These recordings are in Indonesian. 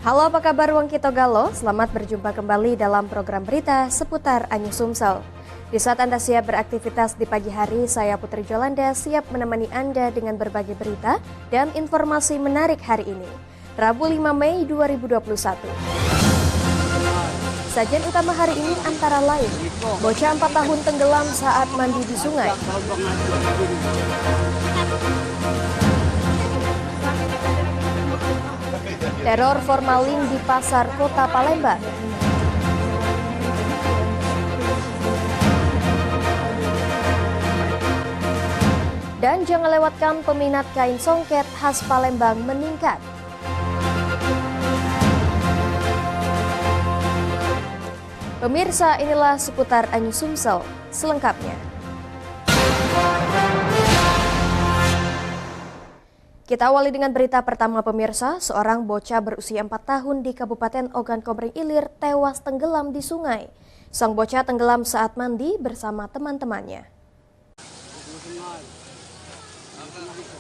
Halo, apa kabar Wongkito Galo? Selamat berjumpa kembali dalam program berita seputar Anyu Sumsel. Di saat Anda siap beraktivitas di pagi hari, saya Putri Jolanda siap menemani Anda dengan berbagai berita dan informasi menarik hari ini. Rabu 5 Mei 2021. Sajian utama hari ini antara lain, bocah 4 tahun tenggelam saat mandi di sungai. Teror formalin di pasar kota Palembang. Dan jangan lewatkan peminat kain songket khas Palembang meningkat. Pemirsa, inilah seputar Anyu Sumsel selengkapnya. Kita awali dengan berita pertama pemirsa, seorang bocah berusia 4 tahun di Kabupaten Ogan Komering Ilir tewas tenggelam di sungai. Sang bocah tenggelam saat mandi bersama teman-temannya.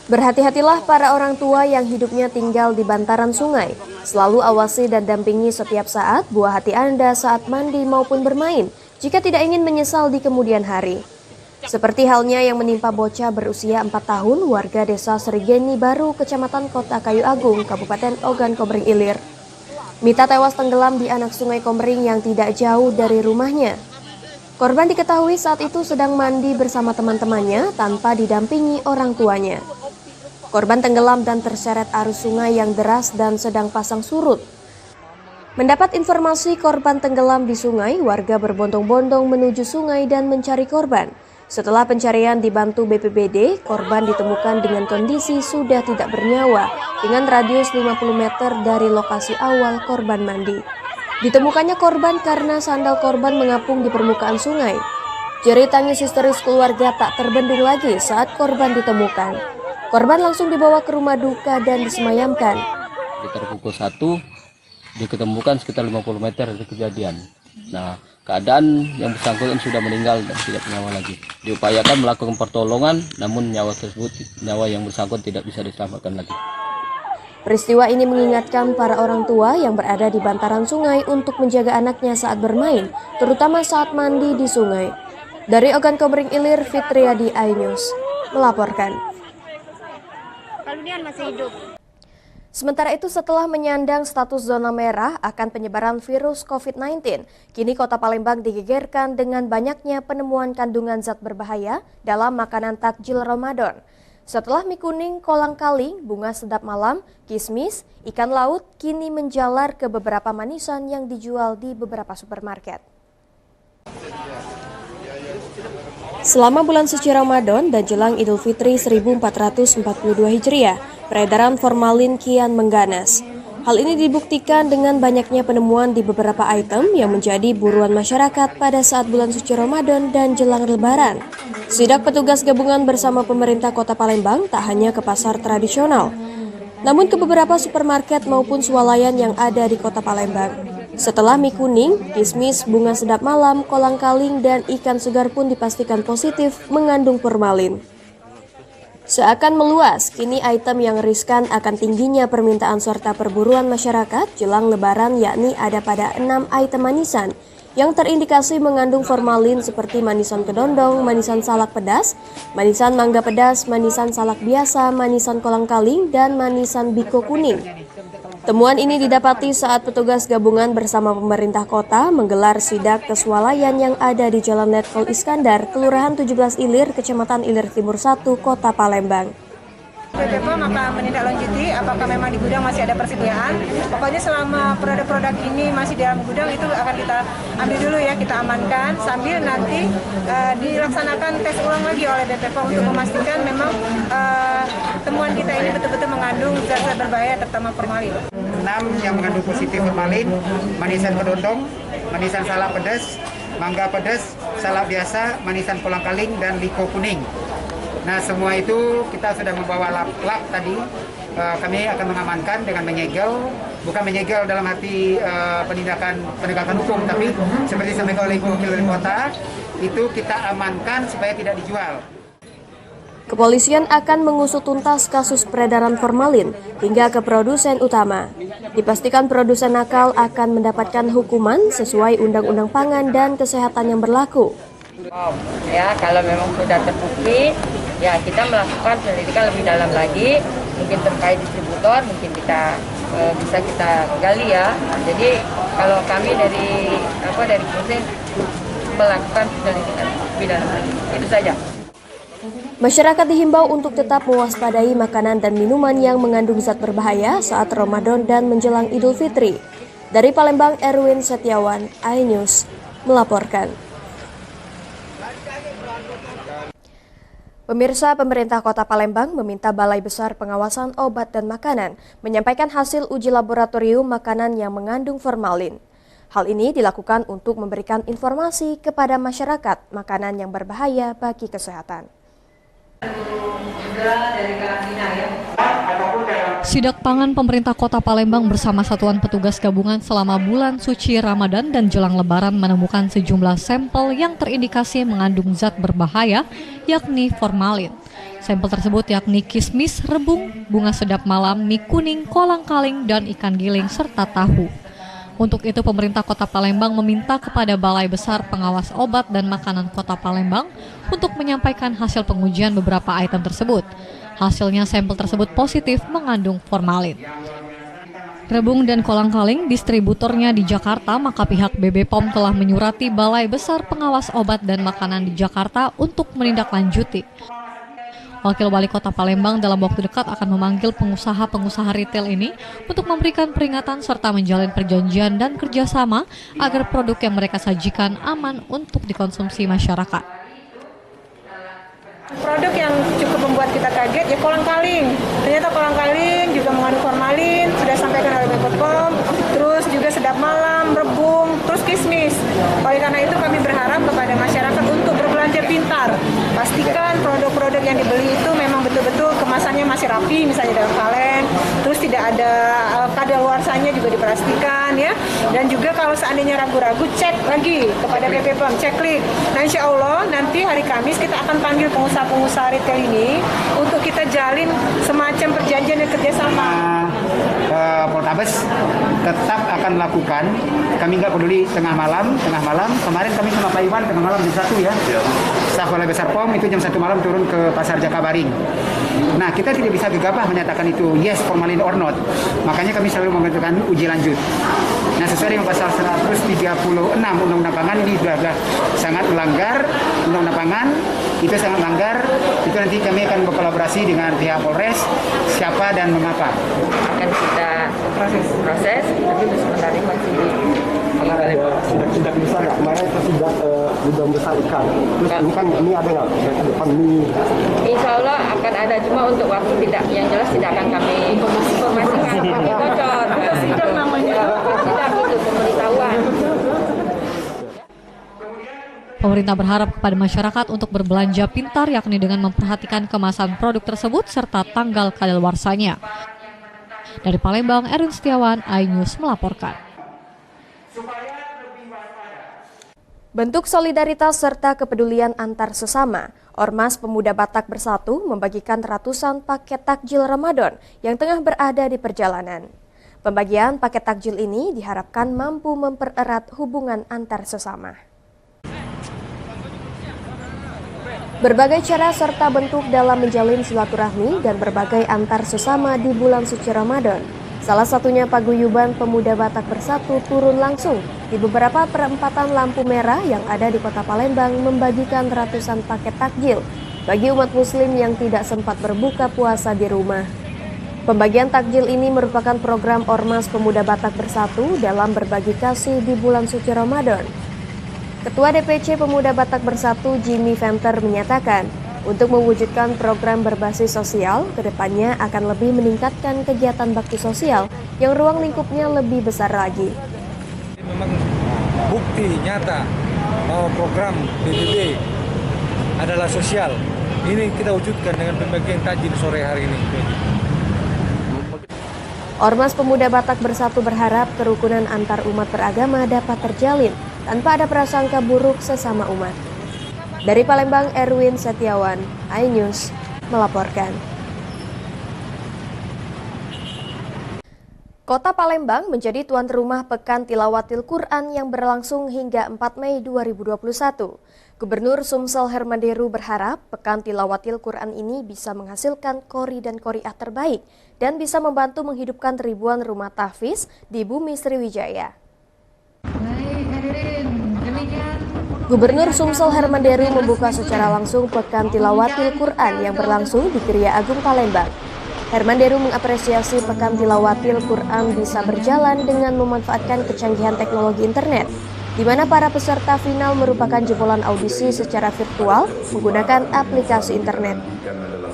Berhati-hatilah para orang tua yang hidupnya tinggal di bantaran sungai. Selalu awasi dan dampingi setiap saat buah hati Anda saat mandi maupun bermain, jika tidak ingin menyesal di kemudian hari. Seperti halnya yang menimpa bocah berusia 4 tahun warga desa Serigeni Baru, Kecamatan Kota Kayu Agung, Kabupaten Ogan Komering Ilir. Mita tewas tenggelam di anak sungai Komering yang tidak jauh dari rumahnya. Korban diketahui saat itu sedang mandi bersama teman-temannya tanpa didampingi orang tuanya. Korban tenggelam dan terseret arus sungai yang deras dan sedang pasang surut. Mendapat informasi korban tenggelam di sungai, warga berbondong-bondong menuju sungai dan mencari korban. Setelah pencarian dibantu BPBD, korban ditemukan dengan kondisi sudah tidak bernyawa dengan radius 50 meter dari lokasi awal korban mandi. Ditemukannya korban karena sandal korban mengapung di permukaan sungai. Jerit tangis histeris keluarga tak terbendung lagi saat korban ditemukan. Korban langsung dibawa ke rumah duka dan disemayamkan. Sekitar pukul 1 diketemukan sekitar 50 meter dari kejadian. Nah, keadaan yang bersangkutan sudah meninggal dan tidak bernyawa lagi. Diupayakan melakukan pertolongan, namun nyawa yang bersangkutan tidak bisa diselamatkan lagi. Peristiwa ini mengingatkan para orang tua yang berada di bantaran sungai untuk menjaga anaknya saat bermain, terutama saat mandi di sungai. Dari Ogan Komering Ilir, Fitriadi iNews melaporkan. Masih hidup. Sementara itu, setelah menyandang status zona merah akan penyebaran virus COVID-19, kini Kota Palembang digegerkan dengan banyaknya penemuan kandungan zat berbahaya dalam makanan takjil Ramadan. Setelah mie kuning, kolang-kaling, bunga sedap malam, kismis, ikan laut kini menjalar ke beberapa manisan yang dijual di beberapa supermarket. Selama bulan suci Ramadan dan jelang Idul Fitri 1442 Hijriah, peredaran formalin kian mengganas. Hal ini dibuktikan dengan banyaknya penemuan di beberapa item yang menjadi buruan masyarakat pada saat bulan suci Ramadan dan jelang Lebaran. Sidak petugas gabungan bersama pemerintah Kota Palembang tak hanya ke pasar tradisional, namun ke beberapa supermarket maupun swalayan yang ada di Kota Palembang. Setelah mie kuning, kismis, bunga sedap malam, kolang-kaling, dan ikan segar pun dipastikan positif mengandung formalin. Seakan meluas, kini item yang riskan akan tingginya permintaan serta perburuan masyarakat jelang Lebaran, yakni ada pada 6 item manisan yang terindikasi mengandung formalin seperti manisan kedondong, manisan salak pedas, manisan mangga pedas, manisan salak biasa, manisan kolang-kaling, dan manisan biko kuning. Temuan ini didapati saat petugas gabungan bersama pemerintah kota menggelar sidak ke swalayan yang ada di Jalan Letkol Iskandar, Kelurahan 17 Ilir, Kecamatan Ilir Timur 1, Kota Palembang. BPPO maka menindaklanjuti apakah memang di gudang masih ada persediaan. Pokoknya selama produk-produk ini masih di dalam gudang itu akan kita ambil dulu ya, kita amankan sambil nanti dilaksanakan tes ulang lagi oleh BPPO untuk memastikan memang temuan kita ini betul-betul mengandung zat-zat berbahaya terutama formalin. 6 yang mengandung positif formalin, manisan kedondong, manisan salak pedas, mangga pedas, salak biasa, manisan kolang-kaling, dan liko kuning. Nah, semua itu kita sudah membawa lap tadi. Kami akan mengamankan dengan menyegel, bukan menyegel dalam arti penegakan hukum, tapi seperti disampaikan oleh Ibu Wakil Wali Kota, itu kita amankan supaya tidak dijual. Kepolisian akan mengusut tuntas kasus peredaran formalin hingga ke produsen utama. Dipastikan produsen nakal akan mendapatkan hukuman sesuai Undang-Undang Pangan dan Kesehatan yang berlaku. Ya, kalau memang sudah terbukti, ya kita melakukan penyelidikan lebih dalam lagi, mungkin terkait distributor, mungkin kita bisa kita gali ya. Jadi kalau kami dari Polsek melakukan penyelidikan lebih dalam lagi, itu saja. Masyarakat dihimbau untuk tetap mewaspadai makanan dan minuman yang mengandung zat berbahaya saat Ramadan dan menjelang Idul Fitri. Dari Palembang, Erwin Setiawan, iNews melaporkan. Pemirsa, pemerintah Kota Palembang meminta Balai Besar Pengawasan Obat dan Makanan menyampaikan hasil uji laboratorium makanan yang mengandung formalin. Hal ini dilakukan untuk memberikan informasi kepada masyarakat makanan yang berbahaya bagi kesehatan. Sidak pangan pemerintah Kota Palembang bersama satuan petugas gabungan selama bulan suci Ramadan dan jelang Lebaran menemukan sejumlah sampel yang terindikasi mengandung zat berbahaya, yakni formalin. Sampel tersebut yakni kismis, rebung, bunga sedap malam, mie kuning, kolang-kaling, dan ikan giling serta tahu. Untuk itu, pemerintah Kota Palembang meminta kepada Balai Besar Pengawas Obat dan Makanan Kota Palembang untuk menyampaikan hasil pengujian beberapa item tersebut. Hasilnya sampel tersebut positif mengandung formalin. Rebung dan kolang-kaling distributornya di Jakarta, maka pihak BB POM telah menyurati Balai Besar Pengawas Obat dan Makanan di Jakarta untuk menindaklanjuti. Wakil Wali Kota Palembang dalam waktu dekat akan memanggil pengusaha-pengusaha retail ini untuk memberikan peringatan serta menjalin perjanjian dan kerjasama agar produk yang mereka sajikan aman untuk dikonsumsi masyarakat. Produk yang cukup membuat kita kaget ya kolang-kaling. Ternyata kolang-kaling juga mengandung formalin, sudah sampaikan oleh BB POM, terus juga sedap malam, rebung, terus kismis. Oleh karena itu kami berharap kepada masyarakat untuk berbelanja pintar. Pastikan produk-produk yang dibeli itu memang betul-betul kemasannya masih rapi, misalnya dalam kaleng, terus tidak ada kadaluarsanya juga dipastikan ya. Dan juga kalau seandainya ragu-ragu, cek lagi kepada BB POM, cek klik. Nah, insya Allah nanti hari Kamis kita akan panggil pengusaha retail ini untuk kita jalin semacam perjanjian dan kerjasama. Poltabes tetap akan melakukan, kami nggak peduli tengah malam, kemarin kami sama Pak Iwan tengah malam jam 1 ya, staf Balai Besar POM itu jam 1 malam turun ke Pasar Jakabaring. Nah, kita tidak bisa gegabah menyatakan itu yes, formalin or not, makanya kami selalu mengajukan uji lanjut. Nah, sesuai dengan pasal 136 Undang-Undang Pangan, ini sudah sangat melanggar Undang-Undang Pangan, itu sangat melanggar, itu nanti kami akan berkolaborasi dengan pihak Polres, siapa dan mengapa. Akan kita proses tapi sebentar ini masih Sidak besar nggak? Kemarin itu sidak gudang besar ikan. Terus ini kan ini ada nggak? Depan mie. Insya Allah akan ada, cuma untuk waktu tidak, yang jelas tidak akan kami informasikan, kami bocor. Sidak namanya. Sidak itu pemberitahuan. Pemerintah berharap kepada masyarakat untuk berbelanja pintar, yakni dengan memperhatikan kemasan produk tersebut serta tanggal kadaluarsanya. Dari Palembang, Erwin Setiawan, iNews melaporkan. Bentuk solidaritas serta kepedulian antar sesama, Ormas Pemuda Batak Bersatu membagikan ratusan paket takjil Ramadan yang tengah berada di perjalanan. Pembagian paket takjil ini diharapkan mampu mempererat hubungan antar sesama. Berbagai cara serta bentuk dalam menjalin silaturahmi dan berbagai antar sesama di bulan suci Ramadan. Salah satunya paguyuban Pemuda Batak Bersatu turun langsung di beberapa perempatan lampu merah yang ada di Kota Palembang membagikan ratusan paket takjil bagi umat muslim yang tidak sempat berbuka puasa di rumah. Pembagian takjil ini merupakan program Ormas Pemuda Batak Bersatu dalam berbagi kasih di bulan suci Ramadan. Ketua DPC Pemuda Batak Bersatu Jimmy Venter menyatakan, untuk mewujudkan program berbasis sosial, kedepannya akan lebih meningkatkan kegiatan bakti sosial yang ruang lingkupnya lebih besar lagi. Memang bukti nyata bahwa program PBB adalah sosial. Ini kita wujudkan dengan pembagian takjil sore hari ini. Ormas Pemuda Batak Bersatu berharap kerukunan antar umat beragama dapat terjalin tanpa ada prasangka buruk sesama umat. Dari Palembang, Erwin Setiawan, iNews melaporkan. Kota Palembang menjadi tuan rumah Pekan Tilawatil Quran yang berlangsung hingga 4 Mei 2021. Gubernur Sumsel Hermanderu berharap Pekan Tilawatil Quran ini bisa menghasilkan qori dan qoriah terbaik dan bisa membantu menghidupkan ribuan rumah tahfiz di bumi Sriwijaya. Gubernur Sumsel Hermanderu membuka secara langsung Pekan Tilawatil Quran yang berlangsung di Geria Agung Palembang. Hermanderu mengapresiasi Pekan Tilawatil Quran bisa berjalan dengan memanfaatkan kecanggihan teknologi internet, di mana para peserta final merupakan jebolan audisi secara virtual menggunakan aplikasi internet.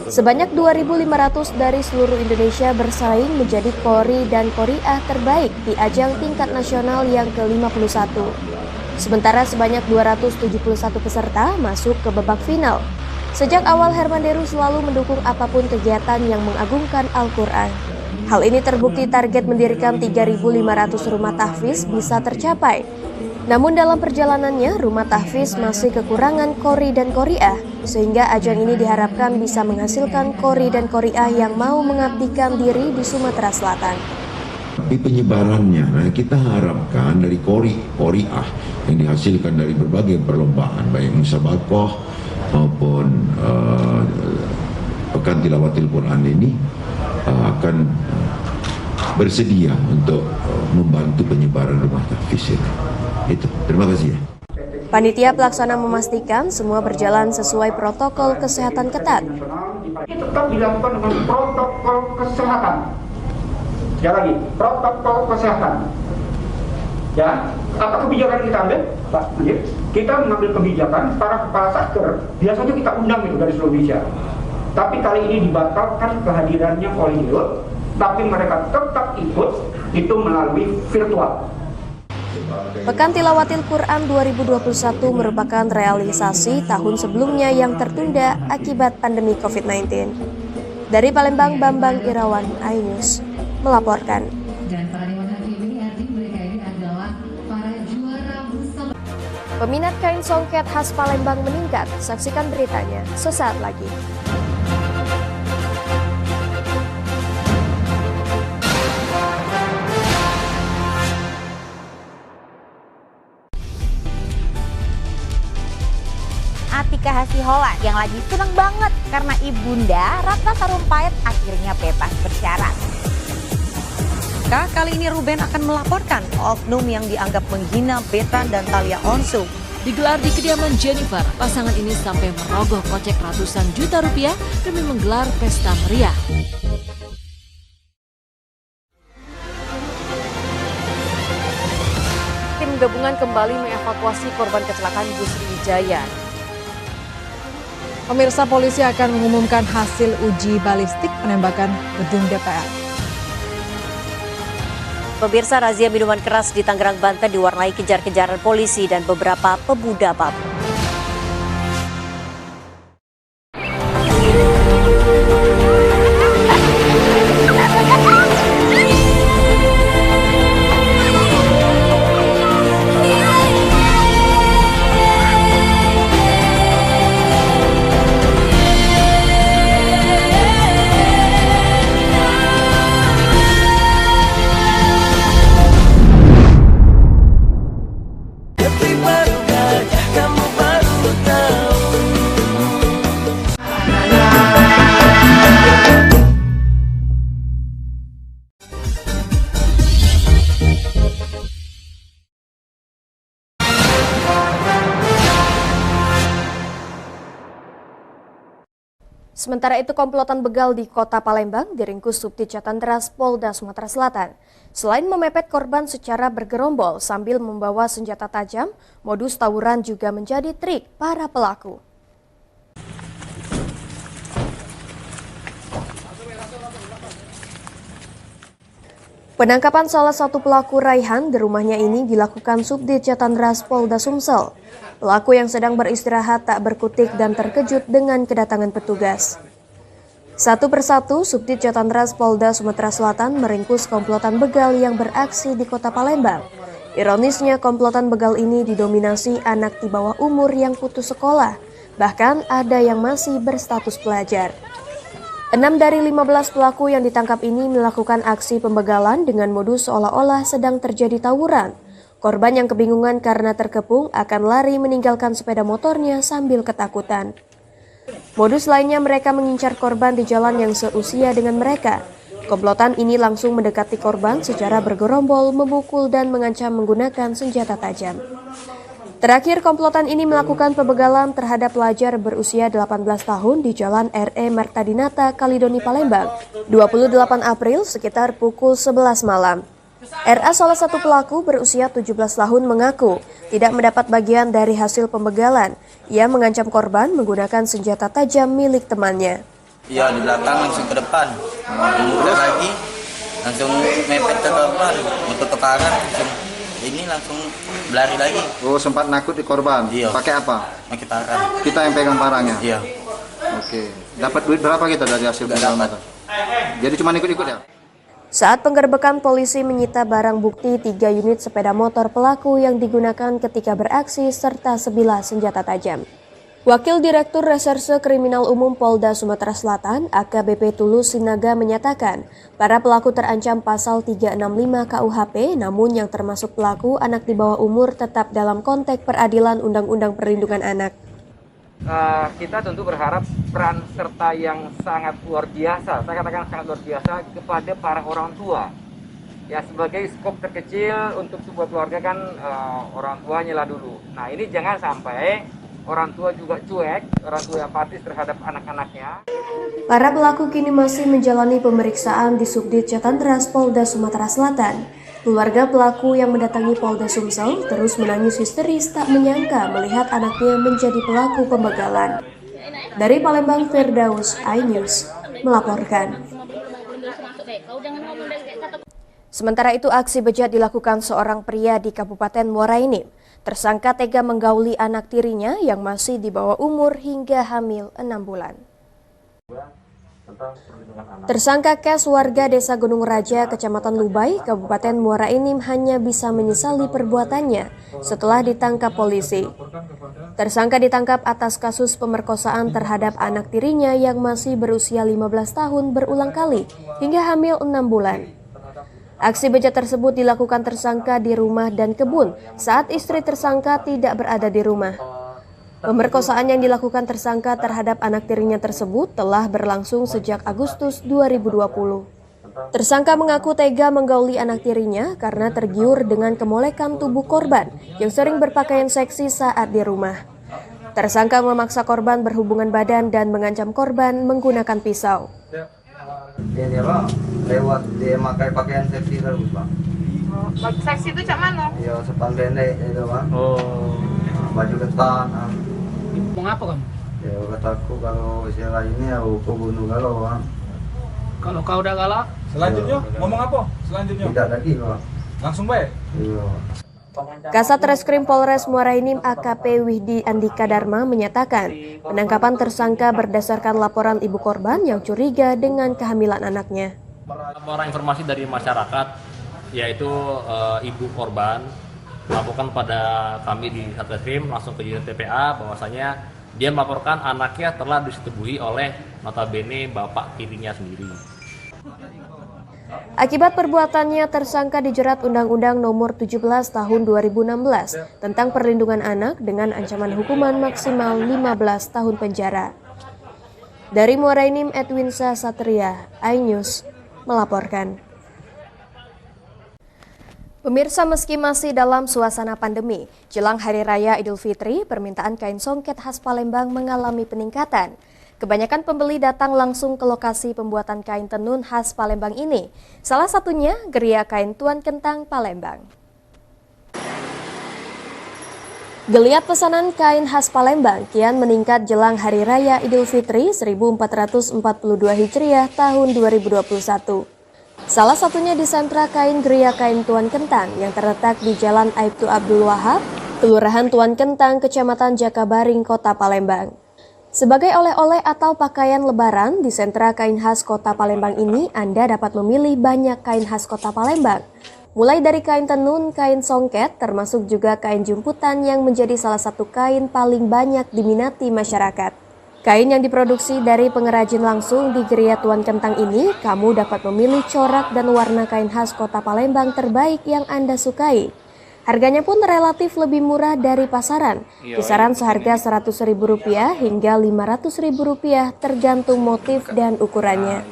Sebanyak 2.500 dari seluruh Indonesia bersaing menjadi qori dan qoriah terbaik di ajang tingkat nasional yang ke-51. Sementara sebanyak 271 peserta masuk ke babak final. Sejak awal Hermanderu selalu mendukung apapun kegiatan yang mengagungkan Al-Quran. Hal ini terbukti target mendirikan 3.500 rumah tahfiz bisa tercapai. Namun dalam perjalanannya, rumah tahfiz masih kekurangan qori dan qoriah, sehingga ajang ini diharapkan bisa menghasilkan qori dan qoriah yang mau mengabdikan diri di Sumatera Selatan. Tapi penyebarannya, kita harapkan dari qoriah yang dihasilkan dari berbagai perlombaan, baik musabaqah maupun Pekan Tilawatil Quran ini akan bersedia untuk membantu penyebaran rumah tahfiz ini. Itu. Terima kasih. Panitia pelaksana memastikan semua berjalan sesuai protokol kesehatan ketat. Ini tetap dilakukan dengan protokol kesehatan. Sekali lagi, protokol kesehatan. Ya, apa kebijakan kita ambil? Pak, kita mengambil kebijakan para kepala satker biasanya kita undang itu dari seluruh Indonesia. Tapi kali ini dibatalkan kehadirannya oleh ILUT, tapi mereka tetap ikut itu melalui virtual. Pekan Tilawatil Quran 2021 merupakan realisasi tahun sebelumnya yang tertunda akibat pandemi COVID-19. Dari Palembang, Bambang Irawan, iNews melaporkan. Peminat kain songket khas Palembang meningkat. Saksikan beritanya sesaat lagi. Atika Hasiholan yang lagi seneng banget karena ibunda Ratna Sarumpait akhirnya bebas bersyarat. Kali ini Ruben akan melaporkan oknum yang dianggap menghina Betran dan Thalia Onsu. Digelar di kediaman Jennifer, pasangan ini sampai merogoh kocek ratusan juta rupiah demi menggelar pesta meriah. Tim gabungan kembali mengevakuasi korban kecelakaan bus Sriwijaya. Pemirsa, polisi akan mengumumkan hasil uji balistik penembakan gedung DPR. Pemirsa, razia minuman keras di Tangerang, Banten diwarnai kejar-kejaran polisi dan beberapa pemuda mabuk. Sementara itu, komplotan begal di Kota Palembang diringkus Subdit Jatantras Polda Sumatera Selatan. Selain memepet korban secara bergerombol sambil membawa senjata tajam, modus tawuran juga menjadi trik para pelaku. Penangkapan salah satu pelaku Raihan di rumahnya ini dilakukan Subdit Jatantras Polda Sumsel. Pelaku yang sedang beristirahat tak berkutik dan terkejut dengan kedatangan petugas. Satu persatu, Subdit Jatantras Polda Sumatera Selatan meringkus komplotan begal yang beraksi di Kota Palembang. Ironisnya, komplotan begal ini didominasi anak di bawah umur yang putus sekolah, bahkan ada yang masih berstatus pelajar. 6 dari 15 pelaku yang ditangkap ini melakukan aksi pembegalan dengan modus seolah-olah sedang terjadi tawuran. Korban yang kebingungan karena terkepung akan lari meninggalkan sepeda motornya sambil ketakutan. Modus lainnya mereka mengincar korban di jalan yang seusia dengan mereka. Komplotan ini langsung mendekati korban secara bergerombol, memukul dan mengancam menggunakan senjata tajam. Terakhir, komplotan ini melakukan pembegalan terhadap pelajar berusia 18 tahun di Jalan R.E. Martadinata, Kalidoni, Palembang, 28 April sekitar pukul 11 malam. RA, salah satu pelaku berusia 17 tahun, mengaku tidak mendapat bagian dari hasil pembegalan. Ia mengancam korban menggunakan senjata tajam milik temannya. Iya, di belakang langsung ke depan, kemudian lagi langsung mepet ke korban, untuk ke kanan langsung berlari lagi. Oh, sempat nakut di korban? Iya. Pakai apa? Pakai parang. Kita yang pegang parangnya? Iya. Oke. Dapat duit berapa kita dari hasil pembegalan? Jadi cuma ikut-ikut ya? Saat penggerbekan, polisi menyita barang bukti 3 unit sepeda motor pelaku yang digunakan ketika beraksi serta sebilah senjata tajam. Wakil Direktur Reserse Kriminal Umum Polda Sumatera Selatan, AKBP Tulus Sinaga, menyatakan para pelaku terancam pasal 365 KUHP, namun yang termasuk pelaku anak di bawah umur tetap dalam konteks peradilan Undang-Undang Perlindungan Anak. Kita tentu berharap peran serta yang sangat luar biasa, saya katakan sangat luar biasa kepada para orang tua. Ya, sebagai skop terkecil untuk sebuah keluarga kan orang tuanya lah dulu. Nah, ini jangan sampai orang tua juga cuek, orang tua apatis terhadap anak-anaknya. Para pelaku kini masih menjalani pemeriksaan di Subdit Jatantras Polda Sumatera Selatan. Keluarga pelaku yang mendatangi Polda Sumsel terus menangis histeris tak menyangka melihat anaknya menjadi pelaku pembegalan. Dari Palembang, Firdaus, iNews melaporkan. Sementara itu, aksi bejat dilakukan seorang pria di Kabupaten Muara Enim. Tersangka tega menggauli anak tirinya yang masih di bawah umur hingga hamil 6 bulan. Tersangka Kes, warga Desa Gunung Raja, Kecamatan Lubai, Kabupaten Muara Enim, hanya bisa menyesali perbuatannya setelah ditangkap polisi. Tersangka ditangkap atas kasus pemerkosaan terhadap anak tirinya yang masih berusia 15 tahun berulang kali hingga hamil 6 bulan. Aksi bejat tersebut dilakukan tersangka di rumah dan kebun saat istri tersangka tidak berada di rumah. Pemerkosaan yang dilakukan tersangka terhadap anak tirinya tersebut telah berlangsung sejak Agustus 2020. Tersangka mengaku tega menggauli anak tirinya karena tergiur dengan kemolekan tubuh korban yang sering berpakaian seksi saat di rumah. Tersangka memaksa korban berhubungan badan dan mengancam korban menggunakan pisau. Ini apa? Lewat dia pakai pakaian seksi terus, Bang. Seksi itu cak mana? Iya, sepan pendek itu, Bang. Oh. Baju ketat. Mau ngapa kamu? Ya, kataku kalau istilah ini aku bunuh kalau, Bang. Kalau kau udah galak, Selanjutnya ngomong apa? Selanjutnya? Tidak lagi, Bang. Langsung baik? Iya. Kasat Reskrim Polres Muara Enim AKP Wihdi Andika Dharma menyatakan penangkapan tersangka berdasarkan laporan ibu korban yang curiga dengan kehamilan anaknya. Laporan informasi dari masyarakat, yaitu ibu korban, melaporkan pada kami di Satreskrim langsung ke unit TPA bahwasanya dia melaporkan anaknya telah disetubuhi oleh notabene bapak tirinya sendiri. Akibat perbuatannya, tersangka dijerat Undang-Undang Nomor 17 Tahun 2016 tentang Perlindungan Anak dengan ancaman hukuman maksimal 15 tahun penjara. Dari Muara Enim, Edwinsa Satria, iNews melaporkan. Pemirsa, meski masih dalam suasana pandemi, jelang Hari Raya Idul Fitri, permintaan kain songket khas Palembang mengalami peningkatan. Kebanyakan pembeli datang langsung ke lokasi pembuatan kain tenun khas Palembang ini. Salah satunya Geria Kain Tuan Kentang Palembang. Geliat pesanan kain khas Palembang kian meningkat jelang Hari Raya Idul Fitri 1442 Hijriah tahun 2021. Salah satunya di sentra kain Geria Kain Tuan Kentang yang terletak di Jalan Aibtu Abdul Wahab, Kelurahan Tuan Kentang, Kecamatan Jakabaring, Kota Palembang. Sebagai oleh-oleh atau pakaian lebaran di sentra kain khas Kota Palembang ini, Anda dapat memilih banyak kain khas Kota Palembang. Mulai dari kain tenun, kain songket, termasuk juga kain jumputan yang menjadi salah satu kain paling banyak diminati masyarakat. Kain yang diproduksi dari pengrajin langsung di Geria Tuan Kentang ini, kamu dapat memilih corak dan warna kain khas kota Palembang terbaik yang Anda sukai. Harganya pun relatif lebih murah dari pasaran, kisaran seharga Rp100.000 hingga Rp500.000 tergantung motif dan ukurannya.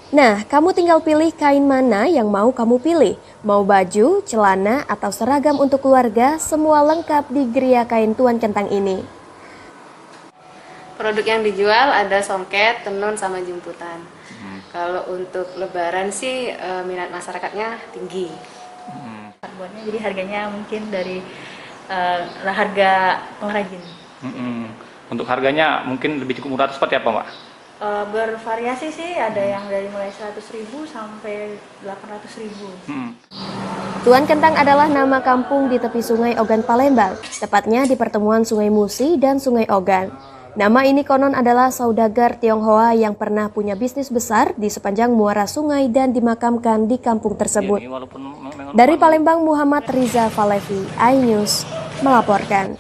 Nah, kamu tinggal pilih kain mana yang mau kamu pilih. Mau baju, celana, atau seragam untuk keluarga, semua lengkap di Geria Kain Tuan Kentang ini. Produk yang dijual ada songket, tenun, sama jemputan. Kalau untuk lebaran sih minat masyarakatnya tinggi. Buatnya jadi harganya mungkin dari harga pengrajin. Untuk harganya mungkin lebih cukup murah, seperti apa, Mbak? Bervariasi sih, ada yang dari mulai 100.000 sampai 800.000. Tuan Kentang adalah nama kampung di tepi Sungai Ogan Palembang, tepatnya di pertemuan Sungai Musi dan Sungai Ogan. Nama ini konon adalah saudagar Tionghoa yang pernah punya bisnis besar di sepanjang muara sungai dan dimakamkan di kampung tersebut. Dari Palembang, Muhammad Riza Falevi, iNews melaporkan.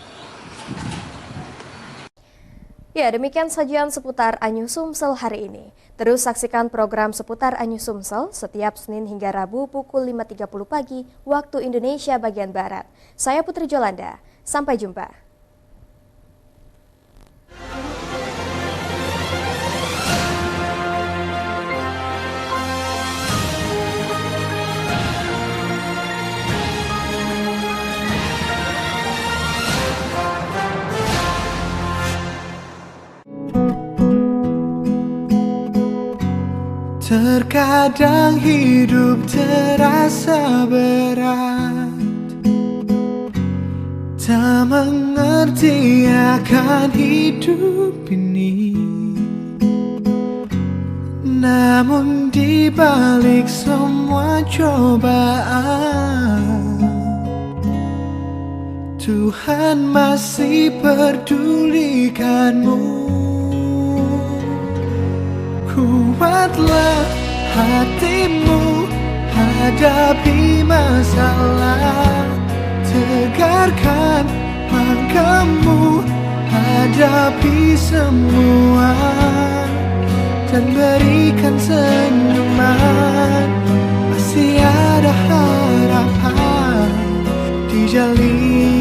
Ya, demikian sajian seputar iNews Sumsel hari ini. Terus saksikan program seputar iNews Sumsel setiap Senin hingga Rabu pukul 5.30 pagi waktu Indonesia bagian Barat. Saya Putri Jolanda, sampai jumpa. Terkadang hidup terasa berat, tak mengerti akan hidup ini. Namun di balik semua cobaan, Tuhan masih pedulikanmu. Kuatlah hatimu hadapi masalah, tegarkan langkahmu hadapi semua, dan berikan senyuman. Masih ada harapan di jalin